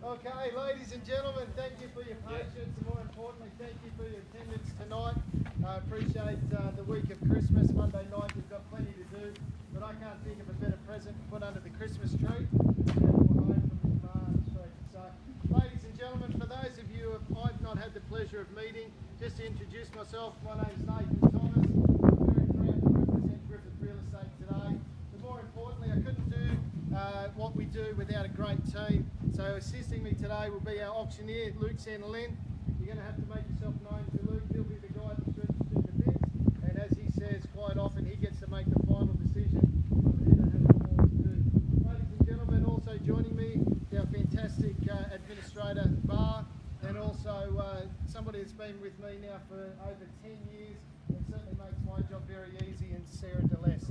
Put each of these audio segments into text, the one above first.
Okay, ladies and gentlemen, thank you for your patience, and more importantly, thank you for your attendance tonight. I appreciate the week of Christmas. Monday night, we've got plenty to do, but I can't think of a better present to put under the Christmas tree than home from McMahon Street. So, ladies and gentlemen, for those of you who I've not had the pleasure of meeting, just to introduce myself, my name's Nathan Thomas. I'm very proud to represent Griffith Real Estate today. But more importantly, I couldn't do what we do without a great team. So assisting me today will be our auctioneer, Luke Santalin. You're going to have to make yourself known to Luke. He'll be the guy that's registering the bids. And as he says quite often, he gets to make the final decision on who to have the more to do. Ladies and gentlemen, also joining me, our fantastic administrator, Bar, and also somebody that's been with me now for over 10 years and certainly makes my job very easy, and Sarah DeLess.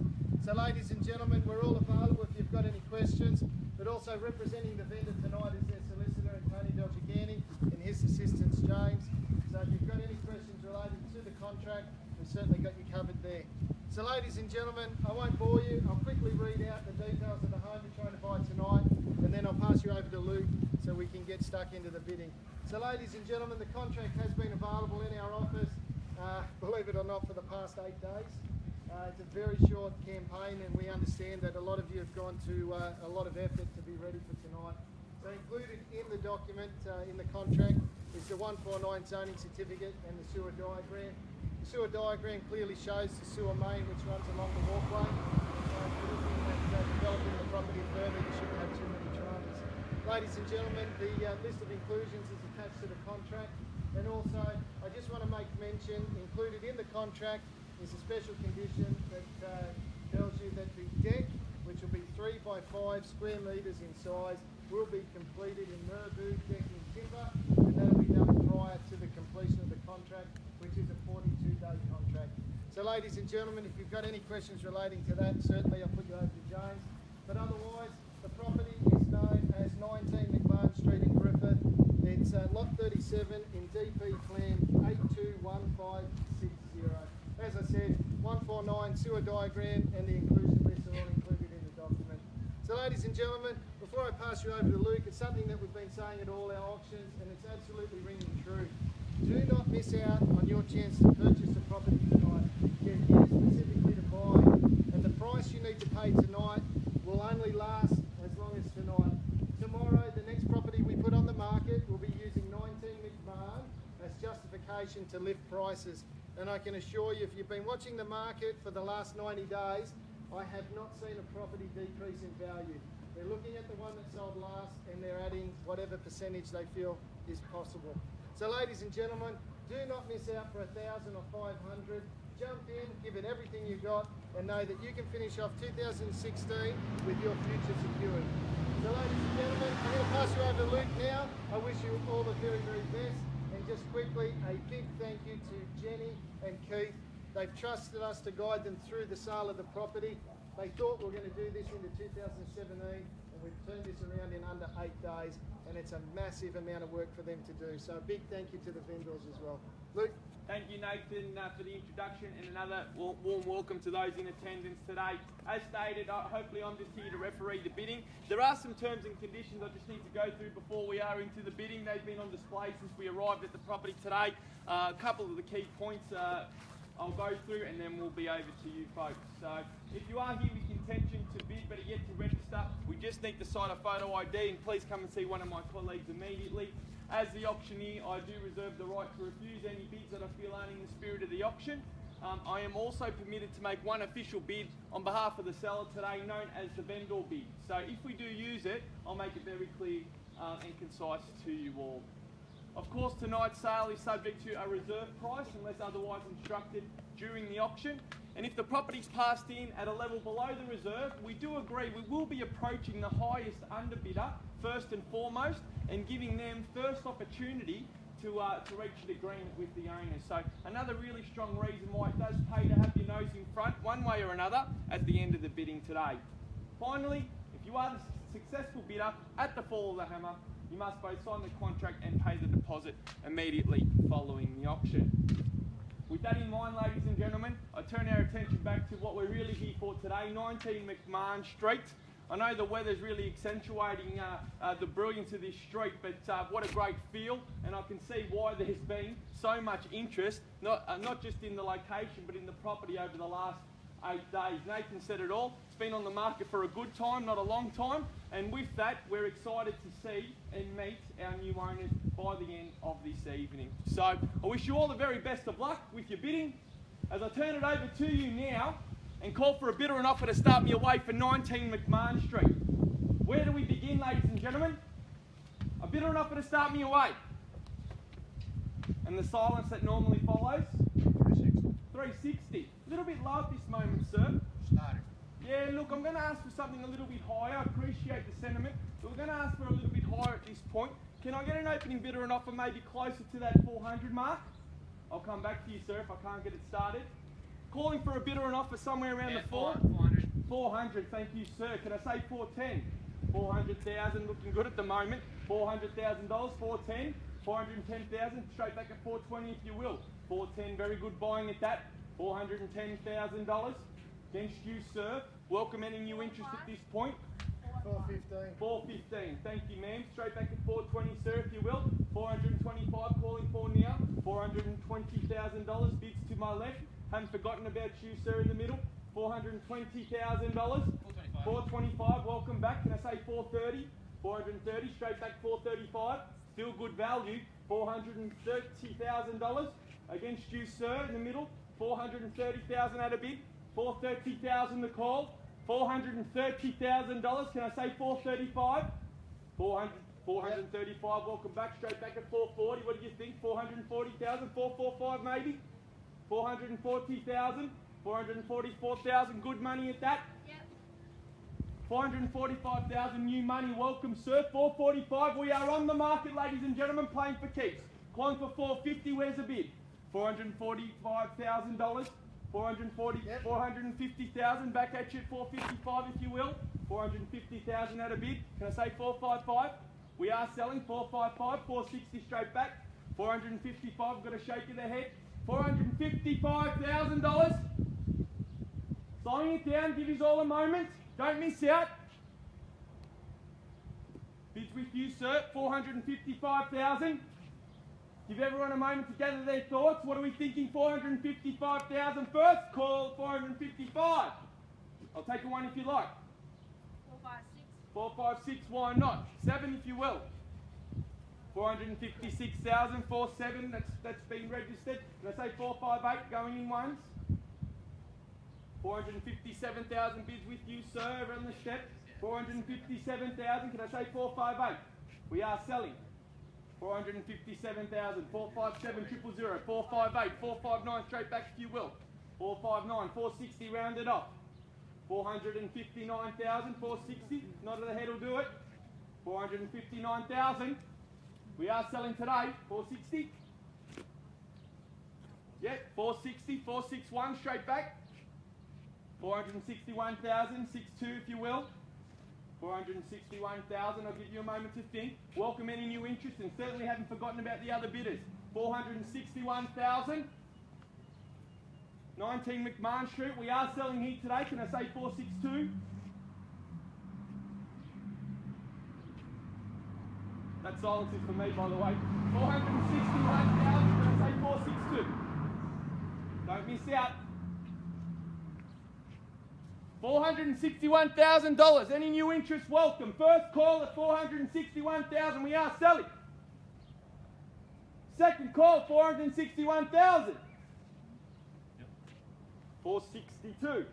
So ladies and gentlemen, we're all available if you've got any questions, but also representing the vendor tonight is their solicitor, Tony Delgigani, and his assistant, James. So if you've got any questions related to the contract, we've certainly got you covered there. So ladies and gentlemen, I won't bore you. I'll quickly read out the details of the home you're trying to buy tonight, and then I'll pass you over to Luke so we can get stuck into the bidding. So ladies and gentlemen, the contract has been available in our office, believe it or not, for the past 8 days. It's a very short campaign, and we understand that a lot of you have gone to a lot of effort to be ready for tonight. So included in the document, in the contract, is the 149 zoning certificate and the sewer diagram. The sewer diagram clearly shows the sewer main which runs along the walkway. If you're looking at developing the property further, you shouldn't have too many dramas. Ladies and gentlemen, the list of inclusions is attached to the contract, and also I just want to make mention, included in the contract is a special condition that tells you that the deck, which will be 3 by 5 square metres in size, will be completed in Muraboo decking timber, and that'll be done prior to the completion of the contract, which is a 42-day contract. So ladies and gentlemen, if you've got any questions relating to that, certainly I'll put you over to James. But otherwise, the property is known as 19 McMahon Street in Griffith. It's lot 37 in DP plan 821560. As I said, 149 sewer diagram and the inclusion list are all included in the document. So ladies and gentlemen, before I pass you over to Luke, it's something that we've been saying at all our auctions, and it's absolutely ringing true. Do not miss out on your chance to purchase a property tonight. You're here specifically to buy, and the price you need to pay tonight will only last as long as tonight. Tomorrow, the next property we put on the market will be using 19 McMahon as justification to lift prices. And I can assure you, if you've been watching the market for the last 90 days, I have not seen a property decrease in value. They're looking at the one that sold last, and they're adding whatever percentage they feel is possible. So ladies and gentlemen, do not miss out for 1,000 or 500. Jump in, give it everything you got, and know that you can finish off 2016 with your future secured. So ladies and gentlemen, I'm going to pass you over to Luke now. I wish you all the very, very best. And just quickly, a big thank you to Jenny and Keith. They've trusted us to guide them through the sale of the property. They thought we were going to do this into 2017, and we've turned this around in under 8 days, and it's a massive amount of work for them to do. So a big thank you to the vendors as well. Luke? Thank you, Nathan, for the introduction, and another warm welcome to those in attendance today. As stated, hopefully I'm just here to referee the bidding. There are some terms and conditions I just need to go through before we are into the bidding. They've been on display since we arrived at the property today. A couple of the key points I'll go through, and then we'll be over to you folks. So if you are here with intention to bid but are yet to register, we just need to sign a photo ID, and please come and see one of my colleagues immediately. As the auctioneer, I do reserve the right to refuse any bids that I feel aren't in the spirit of the auction. I am also permitted to make one official bid on behalf of the seller today, known as the vendor bid. So if we do use it, I'll make it very clear and concise to you all. Of course, tonight's sale is subject to a reserve price unless otherwise instructed during the auction. And if the property's passed in at a level below the reserve, we do agree we will be approaching the highest underbidder first and foremost, and giving them first opportunity to reach an agreement with the owner. So another really strong reason why it does pay to have your nose in front, one way or another, at the end of the bidding today. Finally, if you are the successful bidder at the fall of the hammer, you must both sign the contract and pay the deposit immediately following the auction. With that in mind, ladies and gentlemen, I turn our attention back to what we're really here for today, 19 McMahon Street. I know the weather's really accentuating the brilliance of this street, but what a great feel, and I can see why there's been so much interest, not just in the location, but in the property over the last 8 days. Nathan said it all. It's been on the market for a good time, not a long time, and with that, we're excited to see and meet our new owners by the end of this evening. So I wish you all the very best of luck with your bidding. As I turn it over to you now and call for a bidder and offer to start me away for 19 McMahon Street. Where do we begin, ladies and gentlemen? A bidder and offer to start me away. And the silence that normally follows? 360. A little bit low at this moment, sir. Started. Yeah, look, I'm going to ask for something a little bit higher. I appreciate the sentiment, but we're going to ask for a little bit higher at this point. Can I get an opening bidder and offer maybe closer to that 400 mark? I'll come back to you, sir, if I can't get it started. Calling for a bidder and offer somewhere around the 400. 400, thank you, sir. Can I say 410? 400,000, looking good at the moment. $400,000, 410. 410,000, straight back at 420 if you will. 410, very good buying at that. $410,000. Against you, sir. Welcome any new interest at this point. 415. 415, thank you, ma'am. Straight back at 420, sir, if you will. 425, calling for now. $420,000, bids to my left. Haven't forgotten about you, sir, in the middle. $420,000. 425, welcome back. Can I say 430? 430, straight back 435. Still good value. $430,000. Against you, sir, in the middle. 430,000 at a bid. 430,000 the call. $430,000. Can I say 435? 435. Welcome back. Straight back at 440. What do you think? 440,000. 445 maybe. 440,000. 444,000. Good money at that. Yep. 445,000 new money. Welcome, sir. 445. We are on the market, ladies and gentlemen, playing for keeps. Calling for 450. Where's the bid? $445,000. 440, Yep. 450,000. Back at you at 455, if you will. 450,000 at a bid. Can I say 455? We are selling 455. 460 straight back. 455. Got a shake of the head. $455,000. Slowing it down. Give us all a moment. Don't miss out. Bids with you, sir. 455,000. Give everyone a moment to gather their thoughts. What are we thinking? 455,000 first. Call 455. I'll take a one if you like. 456. 456. Why not? 7 if you will. 456,000. 47. That's been registered. Can I say 458? Going in ones. 457,000 bids with you, sir, over on the step. 457,000. Can I say 458? We are selling. 457,000. 457 000. 458. 459 straight back if you will. 459. 460 rounded off. 459,000. 460. Nod of the head will do it. 459,000. We are selling today. 460. Yep. 460. 461 straight back. 461,000, 62 if you will. 461,000, I'll give you a moment to think. Welcome any new interest and certainly haven't forgotten about the other bidders. 461,000. 19 McMahon Street, we are selling here today. Can I say 462? That silence is for me, by the way. 461,000, can I say 462? Don't miss out. $461,000. Any new interest, welcome. First call at 461,000. We are selling. Second call, 461,000. 462.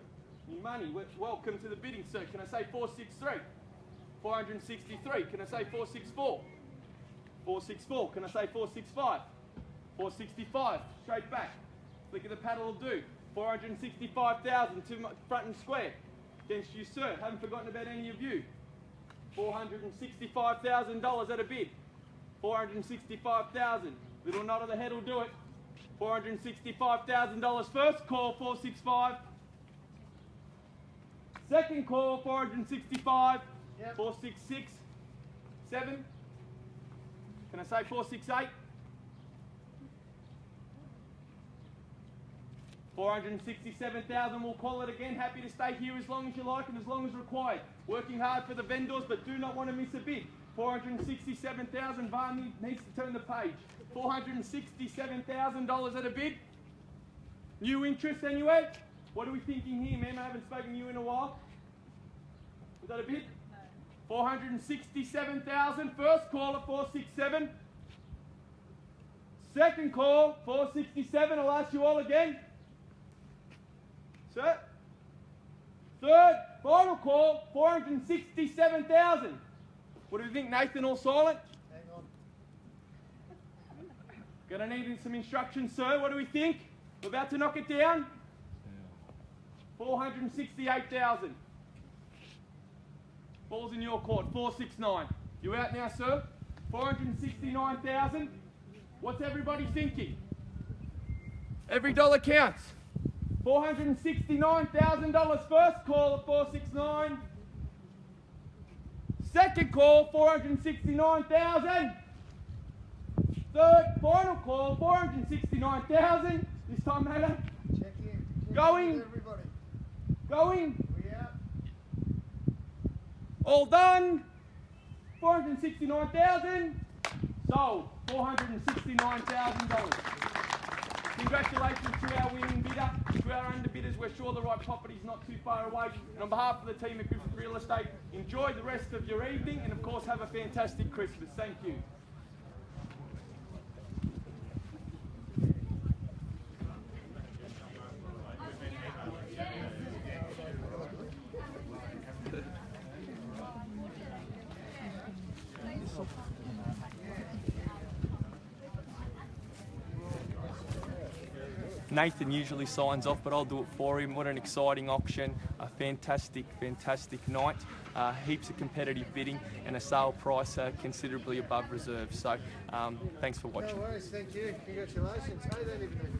New money. Welcome to the bidding, sir. Can I say 463? 463. Can I say 464? 464. Can I say 465? 465. Straight back. Flick of the paddle will do. 465,000 to front and square. Against you, sir. Haven't forgotten about any of you. $465,000 at a bid. 465,000. Little nod of the head will do it. $465,000 first call, 465. Second call, 465. Yep. 466. 7. Can I say 468? 467,000, we'll call it again. Happy to stay here as long as you like and as long as required. Working hard for the vendors, but do not want to miss a bid. 467,000. Varney needs to turn the page. $467,000 at a bid. New interest anyway? What are we thinking here, ma'am? I haven't spoken to you in a while. Is that a bid? 467,000. First call at 467. Second call, 467. I'll ask you all again. Sir? Third, final call, 467,000. What do you think, Nathan? All silent? Hang on. Gonna need some instructions, sir. What do we think? We're about to knock it down. 468,000. Ball's in your court. 469. You out now, sir? 469,000. What's everybody thinking? Every dollar counts. $469,000 first call at 469. Second call, 469,000. Third, final call, 469,000. This time, Hannah. Check in. Check Going. in with everybody. Going. We out. All done. 469,000. Sold. $469,000. Congratulations to our winning bidder. To our underbidders, we're sure the right property's not too far away. And on behalf of the team at Griffith Real Estate, enjoy the rest of your evening and of course have a fantastic Christmas. Thank you. Nathan usually signs off, but I'll do it for him. What an exciting auction, a fantastic, fantastic night. Heaps of competitive bidding and a sale price considerably above reserve. So thanks for watching. No worries, thank you. Congratulations. Hey, they didn't even